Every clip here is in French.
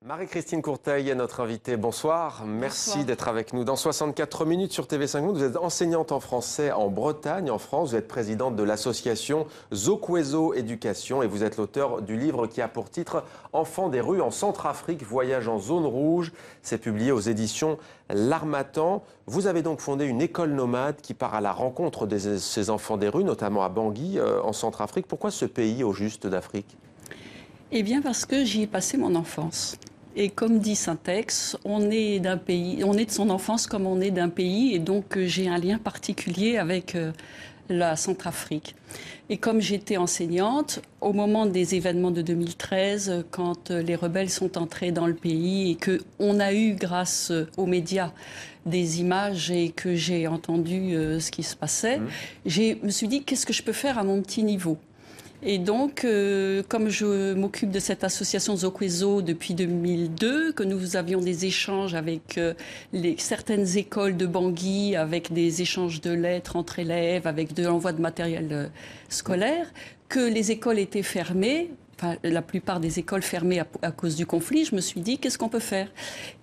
Marie-Christine Courteil est notre invitée. Bonsoir, merci Bonsoir. d'être avec nous. Dans 64 minutes sur TV5 Monde, vous êtes enseignante en français en Bretagne, en France. Vous êtes présidente de l'association Zokwezo Éducation et vous êtes l'auteur du livre qui a pour titre Enfants des rues en Centrafrique, voyage en zone rouge. C'est publié aux éditions L'Harmattan. Vous avez donc fondé une école nomade qui part à la rencontre de ces enfants des rues, notamment à Bangui, en Centrafrique. Pourquoi ce pays au juste d'Afrique ? Eh bien parce que j'y ai passé mon enfance. Et comme dit Saint-Ex, on est d'un pays, on est de son enfance comme on est d'un pays, et donc j'ai un lien particulier avec la Centrafrique. Et comme j'étais enseignante, au moment des événements de 2013, quand les rebelles sont entrés dans le pays et qu'on a eu, grâce aux médias, des images et que j'ai entendu ce qui se passait, je me suis dit, qu'est-ce que je peux faire à mon petit niveau ? Et donc, comme je m'occupe de cette association Zokwezo depuis 2002, que nous avions des échanges avec certaines écoles de Bangui, avec des échanges de lettres entre élèves, avec de l'envoi de matériel scolaire, que les écoles étaient fermées, enfin, la plupart des écoles fermées à cause du conflit, je me suis dit, qu'est-ce qu'on peut faire ?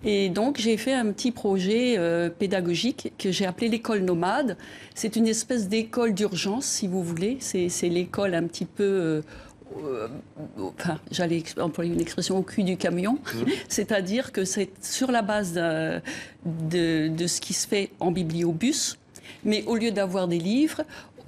Et donc, j'ai fait un petit projet pédagogique que j'ai appelé l'école nomade. C'est une espèce d'école d'urgence, si vous voulez. C'est l'école un petit peu... enfin, j'allais employer une expression au cul du camion, c'est-à-dire que c'est sur la base de ce qui se fait en bibliobus, mais au lieu d'avoir des livres,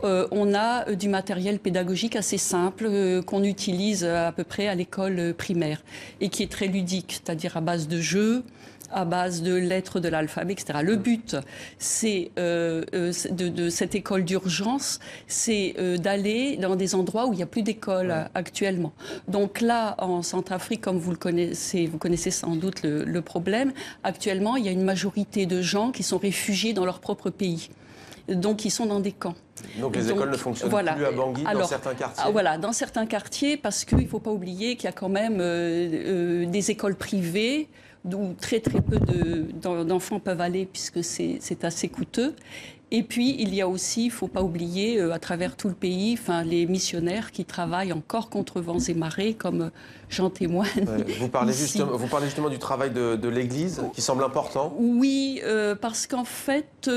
on a du matériel pédagogique assez simple qu'on utilise à peu près à l'école primaire et qui est très ludique, c'est-à-dire à base de jeux, à base de lettres de l'alphabet, etc. Le but, c'est de cette école d'urgence, c'est d'aller dans des endroits où il n'y a plus d'école actuellement. Donc là, en Centrafrique, comme vous connaissez sans doute le problème, actuellement, il y a une majorité de gens qui sont réfugiés dans leur propre pays. Donc, ils sont dans des camps. Donc les écoles ne fonctionnent plus à Bangui, dans certains quartiers. Voilà, dans certains quartiers, parce qu'il ne faut pas oublier qu'il y a quand même des écoles privées où très très peu d'enfants peuvent aller puisque c'est assez coûteux. Et puis, il y a aussi, il ne faut pas oublier, à travers tout le pays, enfin, les missionnaires qui travaillent encore contre vents et marées, comme j'en témoigne. Vous parlez justement du travail de l'Église, qui semble important. Oui, parce qu'en fait,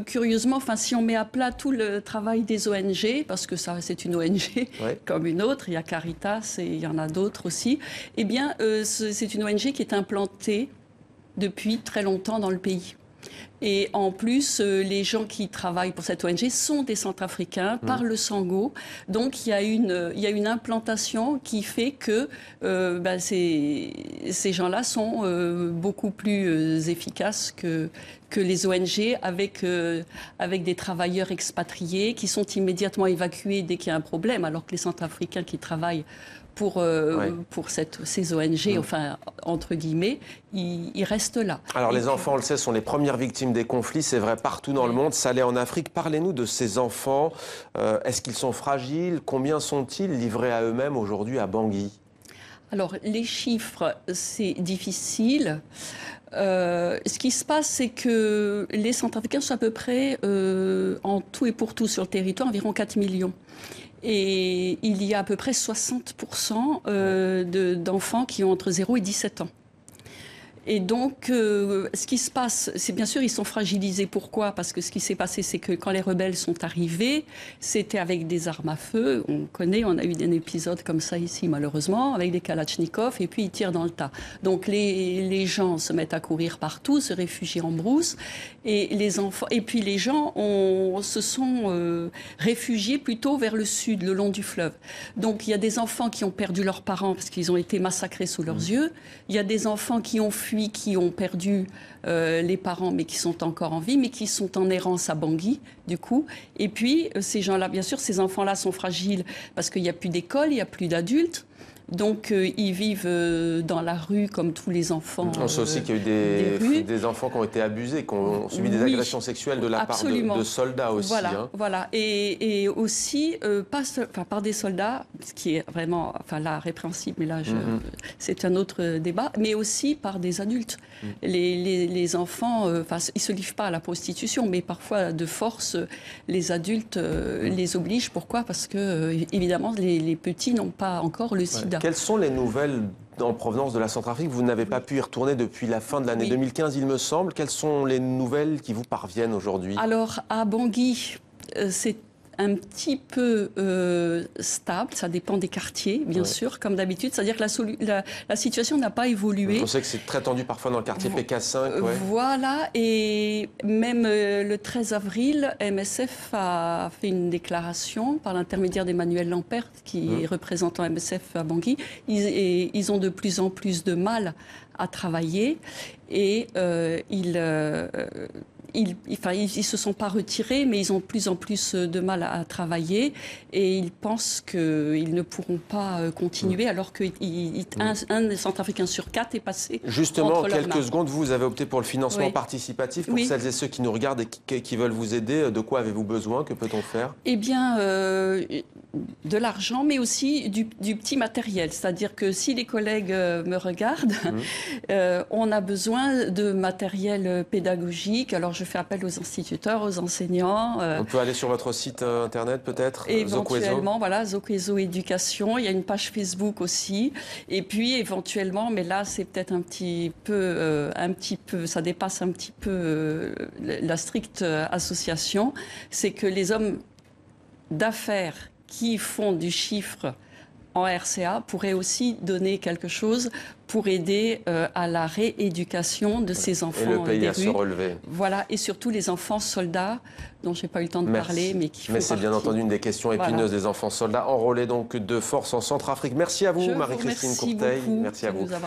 curieusement, enfin, si on met à plat tout le travail des ONG, parce que ça, c'est une ONG comme une autre, il y a Caritas et il y en a d'autres aussi, eh bien, c'est une ONG qui est implantée depuis très longtemps dans le pays. Et en plus, les gens qui travaillent pour cette ONG sont des Centrafricains, parlent le sango. Donc, il y a une implantation qui fait que ces gens-là sont beaucoup plus efficaces que les ONG avec des travailleurs expatriés qui sont immédiatement évacués dès qu'il y a un problème, alors que les Centrafricains qui travaillent pour ces ONG, enfin, entre guillemets, ils restent là. Alors les enfants, on le sait, sont les premières victimes des conflits, c'est vrai partout dans le monde, ça l'est en Afrique. Parlez-nous de ces enfants, est-ce qu'ils sont fragiles? Combien sont-ils livrés à eux-mêmes aujourd'hui à Bangui? Alors les chiffres, c'est difficile. Ce qui se passe, c'est que les Centrafricains sont à peu près, en tout et pour tout sur le territoire, environ 4 millions. Et il y a à peu près 60% d'enfants qui ont entre 0 et 17 ans. Et donc, ce qui se passe, c'est bien sûr, ils sont fragilisés. Pourquoi ? Parce que ce qui s'est passé, c'est que quand les rebelles sont arrivés, c'était avec des armes à feu. On connaît, on a eu un épisode comme ça ici, malheureusement, avec des kalachnikovs, et puis ils tirent dans le tas. Donc, les gens se mettent à courir partout, se réfugient en brousse, et les enfants, et puis les gens se sont réfugiés plutôt vers le sud, le long du fleuve. Donc, il y a des enfants qui ont perdu leurs parents parce qu'ils ont été massacrés sous leurs yeux. Il y a des enfants qui ont fui, qui ont perdu les parents, mais qui sont encore en vie, mais qui sont en errance à Bangui, du coup. Et puis, ces gens-là, bien sûr, ces enfants-là sont fragiles parce qu'il n'y a plus d'école, il n'y a plus d'adultes. Donc, ils vivent dans la rue comme tous les enfants. On sait aussi qu'il y a eu des enfants qui ont été abusés, qui ont subi des agressions sexuelles de la part de soldats aussi. Voilà, voilà. Et aussi, par des soldats, ce qui est vraiment répréhensible, mais là, c'est un autre débat, mais aussi par des adultes. Les enfants, ils ne se livrent pas à la prostitution, mais parfois, de force, les adultes les obligent. Pourquoi ? Parce que, évidemment, les petits n'ont pas encore le sida. Quelles sont les nouvelles en provenance de la Centrafrique. Vous n'avez pas pu y retourner depuis la fin de l'année 2015, il me semble. Quelles sont les nouvelles qui vous parviennent aujourd'hui? Alors, à Bangui, c'est un petit peu stable, ça dépend des quartiers, bien sûr, comme d'habitude. C'est-à-dire que la situation n'a pas évolué. On sait que c'est très tendu parfois dans le quartier PK5. Ouais. Voilà, et même le 13 avril, MSF a fait une déclaration par l'intermédiaire d'Emmanuel Lampert, qui est représentant MSF à Bangui. Ils ont de plus en plus de mal à travailler et ils se sont pas retirés, mais ils ont de plus en plus de mal à travailler et ils pensent qu'ils ne pourront pas continuer alors qu'un Centrafricain sur 4 est passé. Justement, en quelques mains. secondes, vous avez opté pour le financement participatif. Pour celles et ceux qui nous regardent et qui veulent vous aider, de quoi avez-vous besoin? Que peut-on faire? Eh bien, de l'argent, mais aussi du petit matériel. C'est-à-dire que si les collègues me regardent, on a besoin de matériel pédagogique. Alors, je fais appel aux instituteurs, aux enseignants. On peut aller sur votre site internet peut-être? Éventuellement, voilà, Zokwezo Éducation. Il y a une page Facebook aussi. Et puis, éventuellement, mais là, c'est peut-être un petit peu, ça dépasse un petit peu la stricte association. C'est que les hommes d'affaires qui font du chiffre en RCA pourraient aussi donner quelque chose pour aider à la rééducation de ces enfants et le pays des à rues. se relever. Voilà, et surtout les enfants soldats, dont je n'ai pas eu le temps de parler, mais qui font Mais c'est bien entendu une des questions épineuses des enfants soldats enrôlés donc de force en Centrafrique. Merci à vous, Marie-Christine Courteil. Merci à vous.